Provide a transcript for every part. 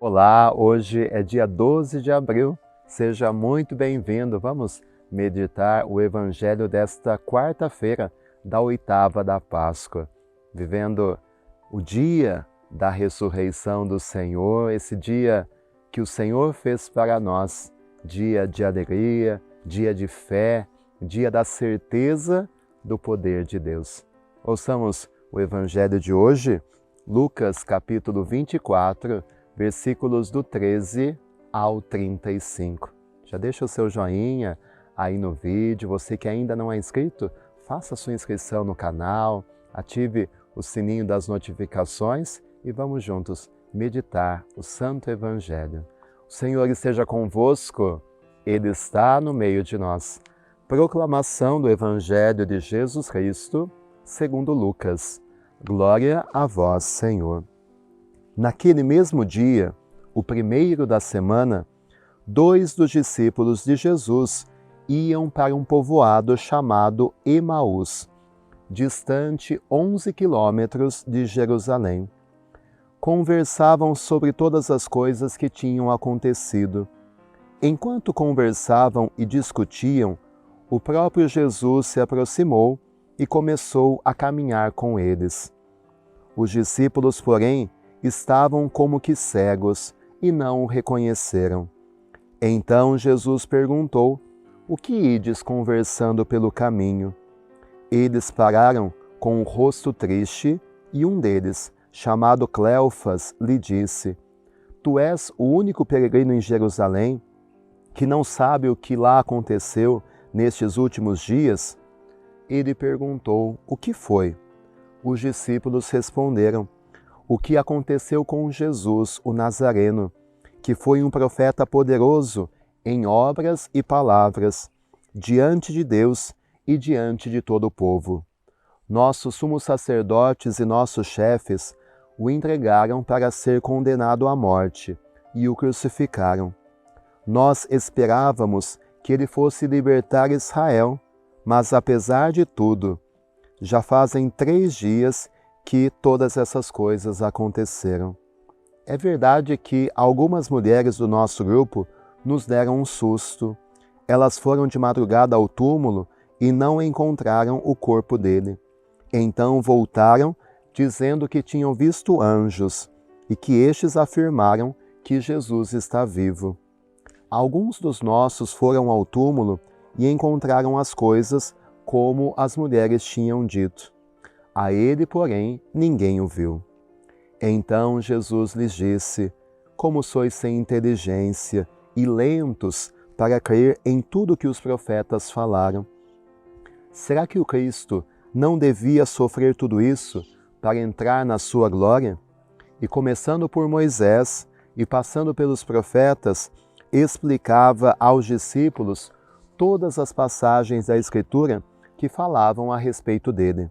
Olá, hoje é dia 12 de abril, seja muito bem-vindo. Vamos meditar o Evangelho desta quarta-feira, da oitava da Páscoa, vivendo o dia da ressurreição do Senhor, esse dia que o Senhor fez para nós, dia de alegria, dia de fé, dia da certeza do poder de Deus. Ouçamos o Evangelho de hoje, Lucas capítulo 24, versículos do 13 ao 35. Já deixa o seu joinha aí no vídeo. Você que ainda não é inscrito, faça sua inscrição no canal, ative o sininho das notificações e vamos juntos meditar o Santo Evangelho. O Senhor esteja convosco, Ele está no meio de nós. Proclamação do Evangelho de Jesus Cristo, segundo Lucas. Glória a vós, Senhor. Naquele mesmo dia, o primeiro da semana, 2 dos discípulos de Jesus iam para um povoado chamado Emaús, distante 11 quilômetros de Jerusalém. Conversavam sobre todas as coisas que tinham acontecido. Enquanto conversavam e discutiam, o próprio Jesus se aproximou e começou a caminhar com eles. Os discípulos, porém, estavam como que cegos e não o reconheceram. Então Jesus perguntou: "O que ides conversando pelo caminho?" Eles pararam com o rosto triste e um deles, chamado Cleofas, lhe disse: "Tu és o único peregrino em Jerusalém que não sabe o que lá aconteceu nestes últimos dias?" Ele perguntou: "O que foi?" Os discípulos responderam: "O que aconteceu com Jesus, o Nazareno, que foi um profeta poderoso em obras e palavras, diante de Deus e diante de todo o povo. Nossos sumos sacerdotes e nossos chefes o entregaram para ser condenado à morte e o crucificaram. Nós esperávamos que ele fosse libertar Israel, mas apesar de tudo, já fazem 3 dias que todas essas coisas aconteceram. É verdade que algumas mulheres do nosso grupo nos deram um susto. Elas foram de madrugada ao túmulo e não encontraram o corpo dele. Então voltaram, dizendo que tinham visto anjos e que estes afirmaram que Jesus está vivo. Alguns dos nossos foram ao túmulo e encontraram as coisas como as mulheres tinham dito. A ele, porém, ninguém o viu." Então Jesus lhes disse: "Como sois sem inteligência e lentos para crer em tudo que os profetas falaram? Será que o Cristo não devia sofrer tudo isso para entrar na sua glória?" E começando por Moisés e passando pelos profetas, explicava aos discípulos todas as passagens da Escritura que falavam a respeito dele.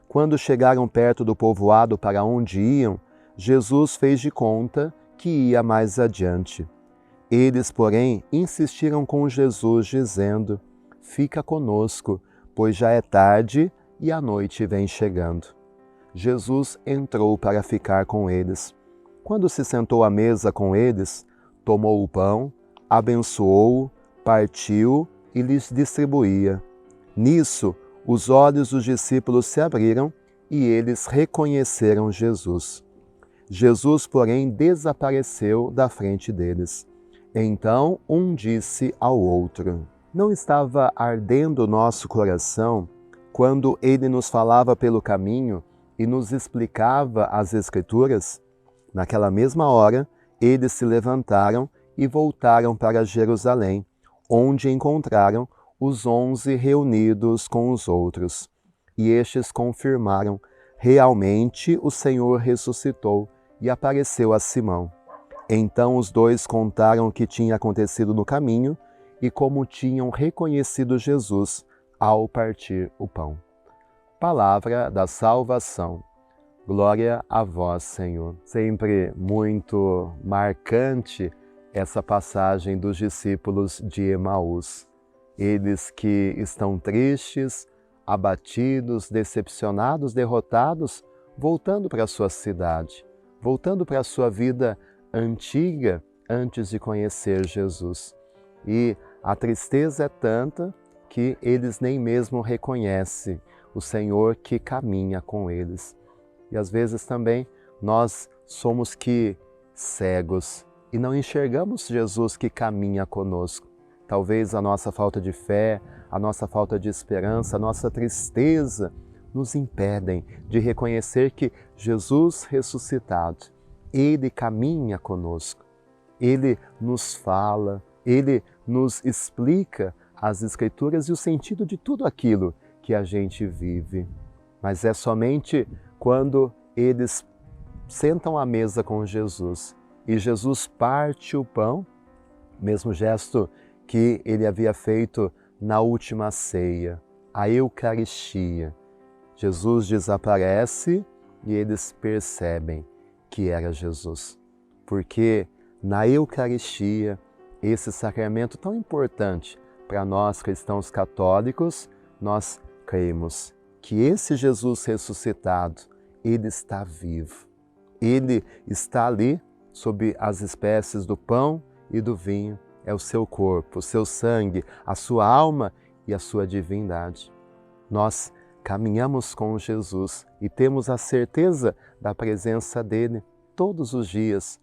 Quando chegaram perto do povoado para onde iam, Jesus fez de conta que ia mais adiante. Eles, porém, insistiram com Jesus, dizendo: "Fica conosco, pois já é tarde e a noite vem chegando." Jesus entrou para ficar com eles. Quando se sentou à mesa com eles, tomou o pão, abençoou-o, partiu e lhes distribuía. Nisso, os olhos dos discípulos se abriram e eles reconheceram Jesus. Jesus, porém, desapareceu da frente deles. Então um disse ao outro: "Não estava ardendo o nosso coração quando ele nos falava pelo caminho e nos explicava as Escrituras?" Naquela mesma hora, eles se levantaram e voltaram para Jerusalém, onde encontraram os 11 reunidos com os outros. E estes confirmaram: realmente o Senhor ressuscitou e apareceu a Simão. Então os dois contaram o que tinha acontecido no caminho e como tinham reconhecido Jesus ao partir o pão. Palavra da salvação. Glória a vós, Senhor. Sempre muito marcante essa passagem dos discípulos de Emaús. Eles que estão tristes, abatidos, decepcionados, derrotados, voltando para a sua cidade, voltando para a sua vida antiga antes de conhecer Jesus. E a tristeza é tanta que eles nem mesmo reconhecem o Senhor que caminha com eles. E às vezes também nós somos que cegos e não enxergamos Jesus que caminha conosco. Talvez a nossa falta de fé, a nossa falta de esperança, a nossa tristeza nos impedem de reconhecer que Jesus ressuscitado, Ele caminha conosco, Ele nos fala, Ele nos explica as Escrituras e o sentido de tudo aquilo que a gente vive. Mas é somente quando eles sentam à mesa com Jesus e Jesus parte o pão, mesmo gesto que ele havia feito na última ceia, a Eucaristia. Jesus desaparece e eles percebem que era Jesus. Porque na Eucaristia, esse sacramento tão importante para nós cristãos católicos, nós cremos que esse Jesus ressuscitado, Ele está vivo. Ele está ali sob as espécies do pão e do vinho. É o seu corpo, o seu sangue, a sua alma e a sua divindade. Nós caminhamos com Jesus e temos a certeza da presença dele todos os dias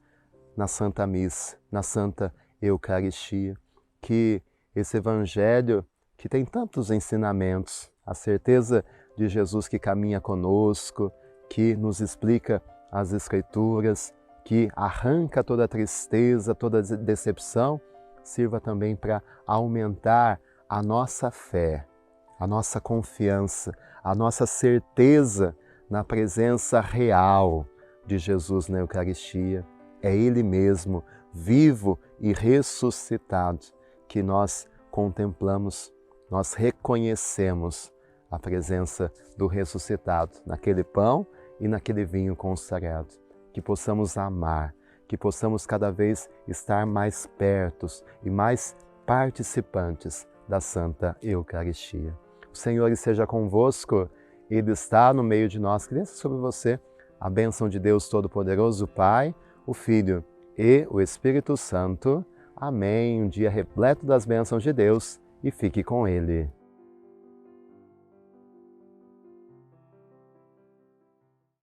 na Santa Missa, na Santa Eucaristia. Que esse Evangelho, que tem tantos ensinamentos, a certeza de Jesus que caminha conosco, que nos explica as Escrituras, que arranca toda a tristeza, toda a decepção, sirva também para aumentar a nossa fé, a nossa confiança, a nossa certeza na presença real de Jesus na Eucaristia. É Ele mesmo, vivo e ressuscitado, que nós contemplamos, nós reconhecemos a presença do ressuscitado naquele pão e naquele vinho consagrado. Que possamos amar, que possamos cada vez estar mais pertos e mais participantes da Santa Eucaristia. O Senhor esteja convosco, Ele está no meio de nós. Que desça sobre você a bênção de Deus Todo-Poderoso, o Pai, o Filho e o Espírito Santo. Amém. Um dia repleto das bênçãos de Deus e fique com Ele.